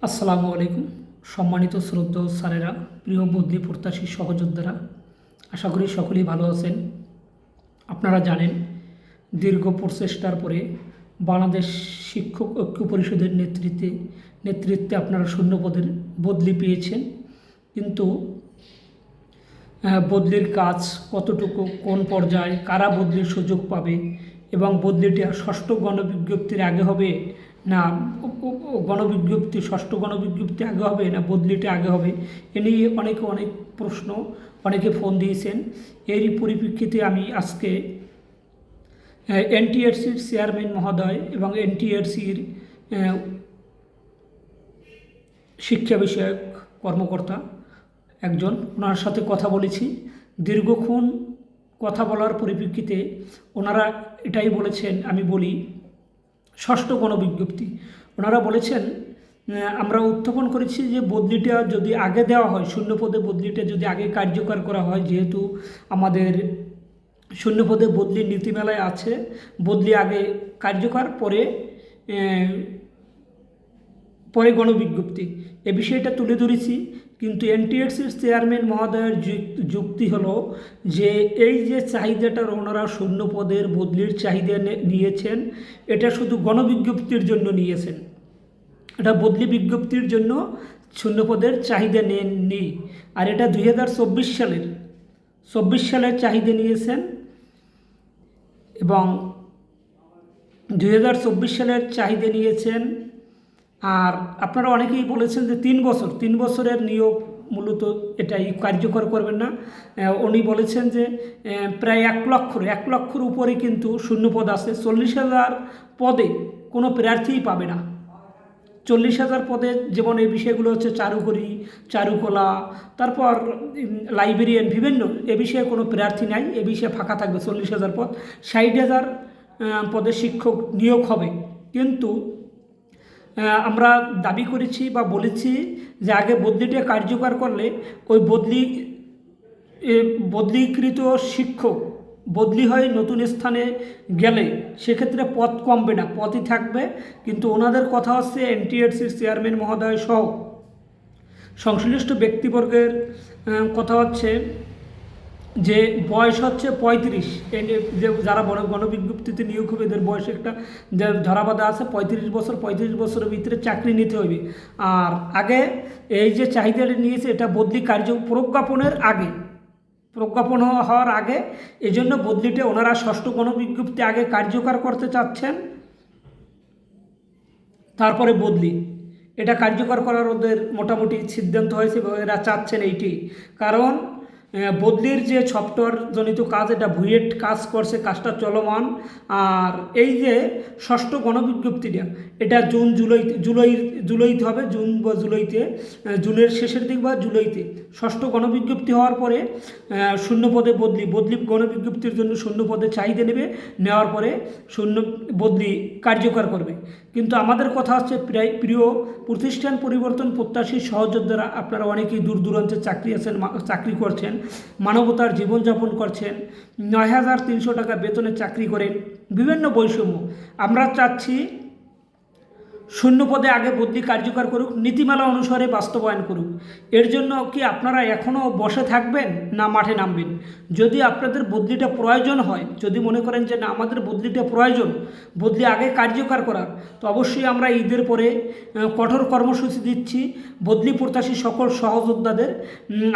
আসসালামু আলাইকুম। সম্মানিত শ্রদ্ধেয় স্যারেরা, প্রিয় বদলি প্রত্যাশী সহযোদ্ধারা, আশা করি সকলেই ভালো আছেন। আপনারা জানেন, দীর্ঘ প্রচেষ্টার পরে বাংলাদেশ শিক্ষক ঐক্য পরিষদের নেতৃত্বে আপনারা শূন্যপদের বদলি পেয়েছেন। কিন্তু বদলির কাজ কতটুকু, কোন পর্যায়ে, কারা বদলির সুযোগ পাবে এবং বদলিটি ষষ্ঠ গণবিজ্ঞপ্তির আগে হবে না ষষ্ঠ গণবিজ্ঞপ্তি আগে হবে না বদলিটি আগে হবে, এ নিয়ে অনেক প্রশ্ন, অনেকে ফোন দিয়েছেন। এরই পরিপ্রেক্ষিতে আমি আজকে এনটিআরসির চেয়ারম্যান মহোদয় এবং এনটিআরসির শিক্ষা বিষয়ক কর্মকর্তা একজন, ওনার সাথে কথা বলেছি। দীর্ঘক্ষণ কথা বলার পরিপ্রেক্ষিতে ওনারা এটাই বলেছেন, আমি বলি ষষ্ঠ গণবিজ্ঞপ্তি। ওনারা বলেছেন, আমরা উত্থাপন করেছি যে বদলিটা যদি আগে দেওয়া হয়, শূন্যপদে বদলিটা যদি আগে কার্যকর করা হয়, যেহেতু আমাদের শূন্যপদে বদলির নীতিমালায় আছে বদলি আগে কার্যকর, পরে গণবিজ্ঞপ্তি, এ বিষয়টা তুলে ধরেছি। কিন্তু এনটিআরসির চেয়ারম্যান মহোদয়ের যুক্তি হলো যে এই যে চাহিদাটা ওনারা শূন্যপদের বদলির চাহিদা নিয়েছেন, এটা শুধু গণবিজ্ঞপ্তির জন্য নিয়েছেন, এটা বদলি বিজ্ঞপ্তির জন্য শূন্যপদের চাহিদা নেননি। আর এটা 2024 সালের চাহিদা নিয়েছেন এবং 2024 সালের চাহিদা নিয়েছেন। আর আপনারা অনেকেই বলেছেন যে 3 বছরের নিয়োগ মূলত এটাই কার্যকর করবেন না। উনি বলেছেন যে প্রায় 1 লক্ষের উপরে কিন্তু শূন্যপদ আছে। 40,000 পদে কোনো প্রার্থীই পাবে না। 40,000 পদে যেমন এই বিষয়গুলো হচ্ছে চারুকরি, চারুকলা, তারপর লাইব্রেরিয়ান, বিভিন্ন এ বিষয়ে কোনো প্রার্থী নাই, এ বিষয়ে ফাঁকা থাকবে 40,000 পদ। 60,000 পদে শিক্ষক নিয়োগ হবে। কিন্তু আমরা দাবি করেছি বা বলেছি যে আগে বদলিটা কার্যকর করলে ওই বদলিকৃত শিক্ষক বদলি হয়ে নতুন স্থানে গেলে সেক্ষেত্রে পদ কমবে না, পদই থাকবে। কিন্তু ওনাদের কথা হচ্ছে, এনটিআরসির চেয়ারম্যান মহোদয় সহ সংশ্লিষ্ট ব্যক্তিবর্গের কথা হচ্ছে যে বয়স হচ্ছে 35, যে যারা বড় গণবিজ্ঞপ্তিতে নিয়োগ হবে এদের বয়স একটা ধরাবাধা আছে 35 বছর। 35 বছরের ভিতরে চাকরি নিতে হবে। আর আগে এই যে চাহিদাটা নিয়েছে, এটা বদলি প্রজ্ঞাপন হওয়ার আগে, এজন্য বদলিটা ওনারা ষষ্ঠ গণবিজ্ঞপ্তি আগে কার্যকর করতে চাচ্ছেন, তারপরে বদলি এটা কার্যকর করার ওদের মোটামুটি সিদ্ধান্ত হয়েছে। এরা চাচ্ছেন এইটি, কারণ বদলির যে সফটওয়্যার জনিত কাজ, এটা বুয়েট কাজ করছে, কাজটা চলমান। আর এই যে ষষ্ঠ গণবিজ্ঞপ্তিটা, এটা জুলাইতে হবে, জুন বা জুলাইতে, জুনের শেষের দিক বা জুলাইতে ষষ্ঠ গণবিজ্ঞপ্তি হওয়ার পরে শূন্যপদে বদলি গণবিজ্ঞপ্তির জন্য শূন্যপদে চাহিদা নেওয়ার পরে বদলি কার্যকর করবে। কিন্তু আমাদের কথা হচ্ছে, প্রিয় প্রতিষ্ঠান পরিবর্তন প্রত্যাশী সহযোদ্ধারা, আপনারা অনেকেই দূর দূরান্তে চাকরি করছেন, মানবতার জীবনযাপন করছেন, 9,300 টাকা বেতনে চাকরি করেন, বিভিন্ন বৈষম্য। আমরা চাচ্ছি শূন্যপদে আগে বদলি কার্যকর করুক, নীতিমালা অনুসারে বাস্তবায়ন করুক। এর জন্য কি আপনারা এখনও বসে থাকবেন না মাঠে নামবেন? যদি আপনাদের বদলিটা প্রয়োজন হয়, যদি মনে করেন যে না আমাদের বদলিটা প্রয়োজন, বদলি আগে কার্যকর করার, তো অবশ্যই আমরা ঈদের পরে কঠোর কর্মসূচি দিচ্ছি। বদলি প্রত্যাশী সকল সহযোদ্ধাদের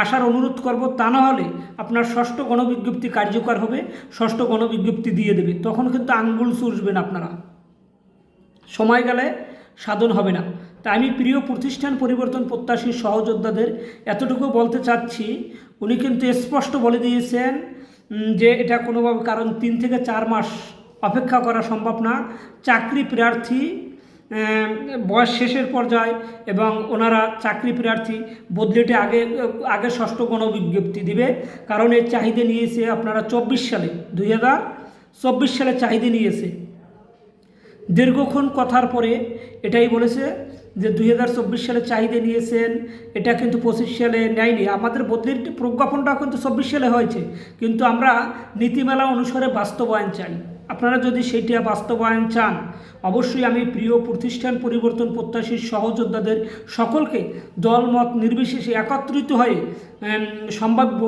আসার অনুরোধ করব। তা না হলে আপনার ষষ্ঠ গণবিজ্ঞপ্তি কার্যকর হবে, ষষ্ঠ গণবিজ্ঞপ্তি দিয়ে দেবে, তখন কিন্তু আঙ্গুল চুষবেন আপনারা, সময় গেলে সাধন হবে না। তাই আমি প্রিয় প্রতিষ্ঠান পরিবর্তন প্রত্যাশী সহযোদ্ধাদের এতটুকু বলতে চাচ্ছি, উনি কিন্তু স্পষ্ট বলে দিয়েছেন যে এটা কোনোভাবে, কারণ 3 থেকে 4 মাস অপেক্ষা করা সম্ভব না। চাকরি প্রার্থী বয়স শেষের পর্যায়ে এবং ওনারা চাকরি প্রার্থী বদলিটা আগে ষষ্ঠ গণবিজ্ঞপ্তি দিবে, কারণ এর চাহিদা নিয়েছে আপনারা 2024 সালে চাহিদা নিয়েছে। দীর্ঘক্ষণ কথার পরে এটাই বলেছে যে 2024 সালে চাহিদা নিয়েছেন, এটা কিন্তু 25 সালে নেয়নি। আমাদের বদলির প্রজ্ঞাপনটা কিন্তু 24 সালে হয়েছে, কিন্তু আমরা নীতিমালা অনুসারে বাস্তবায়ন চাই। আপনারা যদি সেইটা বাস্তবায়ন চান, অবশ্যই আমি প্রিয় প্রতিষ্ঠান পরিবর্তন প্রত্যাশী সহযোদ্ধাদের সকলকে দলমত নির্বিশেষে একত্রিত হয়ে সম্ভাব্য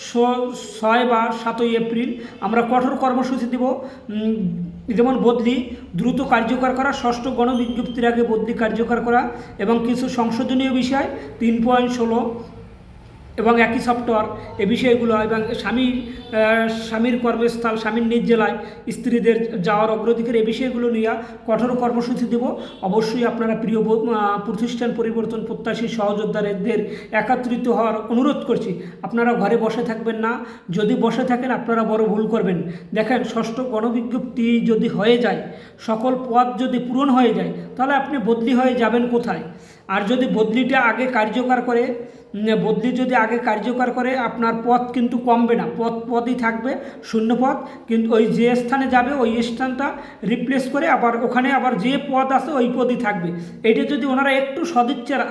6 বা 7 এপ্রিল আমরা কঠোর কর্মসূচি দেব। যেমন বদলি দ্রুত কার্যকর করা, ষষ্ঠ গণবিজ্ঞপ্তির আগে বদলি কার্যকর করা এবং কিছু সংশোধনীয় বিষয় 3.16 এবং 1 সেপ্টেম্বর এই বিষয়গুলো, এবং স্বামীর কর্মস্থল, স্বামীর নিজ জেলায় স্ত্রীদের যাওয়ার অগ্রাধিকার, এই বিষয়গুলো নিয়ে কঠোর কর্মসূচি দেব। অবশ্যই আপনারা প্রিয় প্রতিষ্ঠান পরিবর্তন প্রত্যাশী সহযোদ্ধাদের একত্রিত হওয়ার অনুরোধ করছি। আপনারা ঘরে বসে থাকবেন না, যদি বসে থাকেন আপনারা বড় ভুল করবেন। দেখেন, ষষ্ঠ গণবিজ্ঞপ্তি যদি হয়ে যায়, সকল পদ যদি পূরণ হয়ে যায়, তাহলে আপনি বদলি হয়ে যাবেন কোথায়? আর যদি বদলিটা আগে কার্যকর করে, আপনার পদ কিন্তু কমবে না, পদই থাকবে, শূন্য পদ, কিন্তু ওই যে স্থানে যাবে ওই স্থানটা রিপ্লেস করে আবার ওখানে আবার যে পদ আছে ওই পদই থাকবে। এটা যদি ওনারা একটু সদিচ্ছার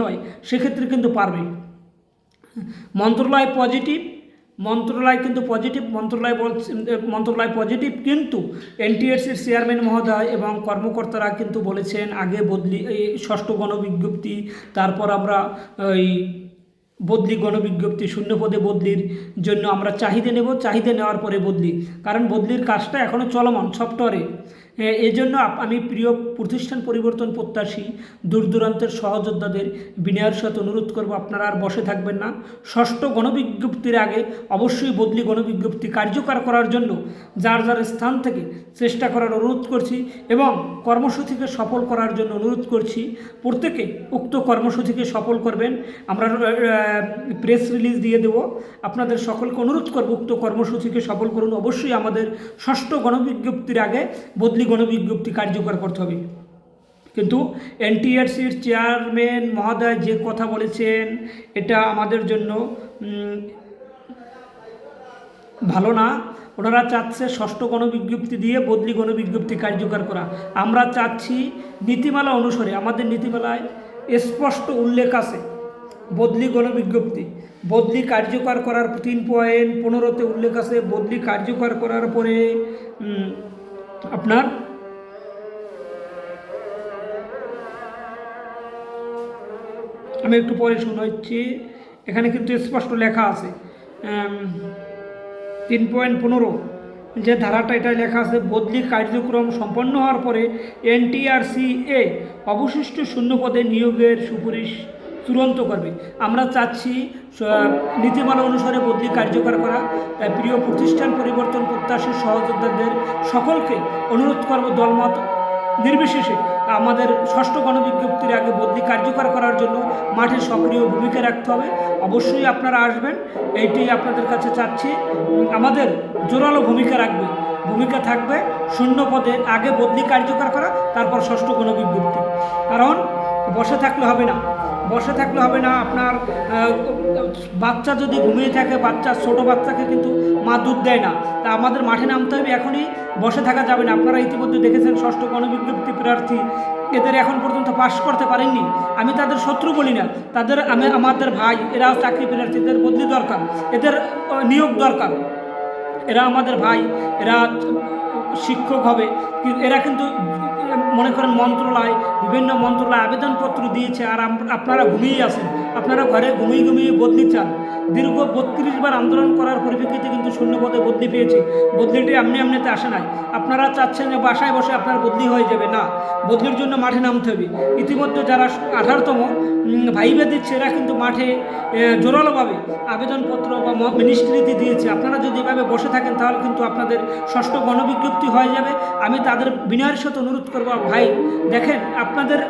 হয়, সেক্ষেত্রে কিন্তু পারবে। মন্ত্রণালয় পজিটিভ, কিন্তু এনটিআরসির চেয়ারম্যান মহোদয় এবং কর্মকর্তারা কিন্তু বলেছেন আগে বদলি, এই ষষ্ঠ গণবিজ্ঞপ্তি, তারপর আমরা ওই বদলি গণবিজ্ঞপ্তি, শূন্য পদে বদলির জন্য আমরা চাহিদা নেব, চাহিদা নেওয়ার পরে বদলি, কারণ বদলির কাজটা এখনও চলমান সফটওয়্যারে। এই জন্য আমি প্রিয় প্রতিষ্ঠান পরিবর্তন প্রত্যাশী দূর দূরান্তের সহযোদ্ধাদের বিনয়ের সাথে অনুরোধ করব, আপনারা আর বসে থাকবেন না। ষষ্ঠ গণবিজ্ঞপ্তির আগে অবশ্যই বদলি গণবিজ্ঞপ্তি কার্যকর করার জন্য যার যার স্থান থেকে চেষ্টা করার অনুরোধ করছি এবং কর্মসূচিকে সফল করার জন্য অনুরোধ করছি। প্রত্যেকে উক্ত কর্মসূচিকে সফল করবেন। আমরা প্রেস রিলিজ দিয়ে দেব, আপনাদের সকলকে অনুরোধ করব উক্ত কর্মসূচিকে সফল করুন। অবশ্যই আমাদের ষষ্ঠ গণবিজ্ঞপ্তির আগে বদলি গণবিজ্ঞপ্তি কার্যকর করতে হবে। কিন্তু এনটিআরসির চেয়ারম্যান মহোদয় যে কথা বলেছেন, এটা আমাদের জন্য ভালো না। ওনারা চাচ্ছে ষষ্ঠ গণবিজ্ঞপ্তি দিয়ে বদলি গণবিজ্ঞপ্তি কার্যকর করা। আমরা চাচ্ছি নীতিমালা অনুসারে, আমাদের নীতিমালায় স্পষ্ট উল্লেখ আছে বদলি গণবিজ্ঞপ্তি, বদলি কার্যকর করার 3.15-তে উল্লেখ আছে, বদলি কার্যকর করার পরে আপনার আমি একটু পরে শোনাচ্ছি, এখানে কিন্তু স্পষ্ট লেখা আছে 3.15 যে ধারাটা, এটা লেখা আছে বদলি কার্যক্রম সম্পন্ন হওয়ার পরে এনটিআরসিএ অবশিষ্ট শূন্য পদে নিয়োগের সুপারিশ চূড়ান্ত করবে। আমরা চাচ্ছি নীতিমালা অনুসারে বদলি কার্যকর করা। তাই প্রিয় প্রতিষ্ঠান পরিবর্তন প্রত্যাশী সহযোদ্ধাদের সকলকে অনুরোধ করব দলমত নির্বিশেষে আমাদের ষষ্ঠ গণবিজ্ঞপ্তির আগে বদলি কার্যকর করার জন্য মাঠে সক্রিয় ভূমিকা রাখতে হবে। অবশ্যই আপনারা আসবেন, এইটি আপনাদের কাছে চাচ্ছি। আমাদের জোরালো ভূমিকা থাকবে শূন্য পদে আগে বদলি কার্যকর করা, তারপর ষষ্ঠ গণবিজ্ঞপ্তি। কারণ বসে থাকলে হবে না। আপনার বাচ্চা যদি ঘুমিয়ে থাকে, ছোট বাচ্চাকে কিন্তু মা দুধ দেয় না, তা আমাদের মাঠে নামতে হবে, এখনই বসে থাকা যাবে না। আপনারা ইতিমধ্যে দেখেছেন ষষ্ঠ গণবিজ্ঞপ্তি প্রার্থী, এদের এখন পর্যন্ত পাশ করতে পারেননি। আমি তাদের শত্রু বলি না, আমাদের ভাই, এরাও চাকরি প্রার্থী, এদের বদলি দরকার, এদের নিয়োগ দরকার। এরা আমাদের ভাই, এরা শিক্ষক হবে, এরা কিন্তু মনে করেন বিভিন্ন মন্ত্রণালয় আবেদনপত্র দিয়েছে, আর আপনারা ঘুমিয়ে আছেন, আপনারা ঘরে ঘুমিয়ে বদলি চান। দীর্ঘ 32 বার আন্দোলন করার পরিপ্রেক্ষিতে কিন্তু শূন্য পদে বদলি পেয়েছে। বদলিটি এমনিতে আসে নাই। আপনারা চাচ্ছেন যে বাসায় বসে আপনার বদলি হয়ে যাবে, না, বদলির জন্য মাঠে নামতে হবে। ইতিমধ্যে যারা 18তম ভাইবা দিচ্ছে, এরা কিন্তু মাঠে জোরালোভাবে আবেদনপত্র বা মিনিস্ট্রিতে দিয়েছে। আপনারা যদি এভাবে বসে থাকেন, তাহলে কিন্তু আপনাদের ষষ্ঠ গণবিজ্ঞপ্তি হয়ে যাবে। আমি তাদের বিনয়ের সাথে অনুরোধ করবো, ভাই দেখেন, আপনাদের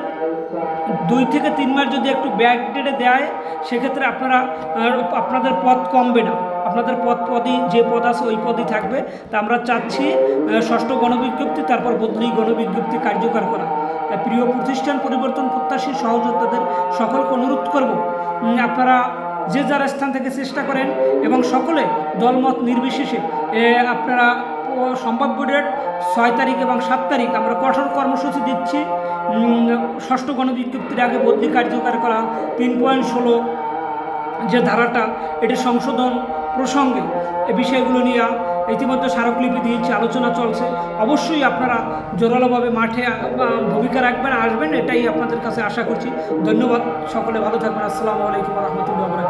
2 থেকে 3 মাস যদি একটু ব্যাকডেটে দেয়, সেক্ষেত্রে আপনাদের পদ কমবে না, আপনাদের পদই যে পদ আছে ওই পদই থাকবে। তা আমরা চাচ্ছি ষষ্ঠ গণবিজ্ঞপ্তি, তারপর বদলি গণবিজ্ঞপ্তি কার্যকর করা। তাই প্রিয় প্রতিষ্ঠান পরিবর্তন প্রত্যাশী সহযোদ্ধাদের সকলকে অনুরোধ করব, আপনারা যে যার স্থান থেকে চেষ্টা করেন এবং সকলে দলমত নির্বিশেষে আপনারা সম্ভাব্য ডেট 6 তারিখ এবং 7 তারিখ আমরা কঠোর কর্মসূচি দিচ্ছি। ষষ্ঠ গণবিজ্ঞপ্তির আগে বদলি কার্যকর করা 3.16 যে ধারাটা, এটি সংশোধন প্রসঙ্গে এই বিষয়গুলো নিয়ে ইতিমধ্যে স্মারকলিপি দিয়েছি, আলোচনা চলছে। অবশ্যই আপনারা জোরালোভাবে মাঠে ভূমিকা রাখবেন, আসবেন, এটাই আপনাদের কাছে আশা করছি। ধন্যবাদ, সকলে ভালো থাকবেন। আসসালামু আলাইকুম রহমতুল্লাহ।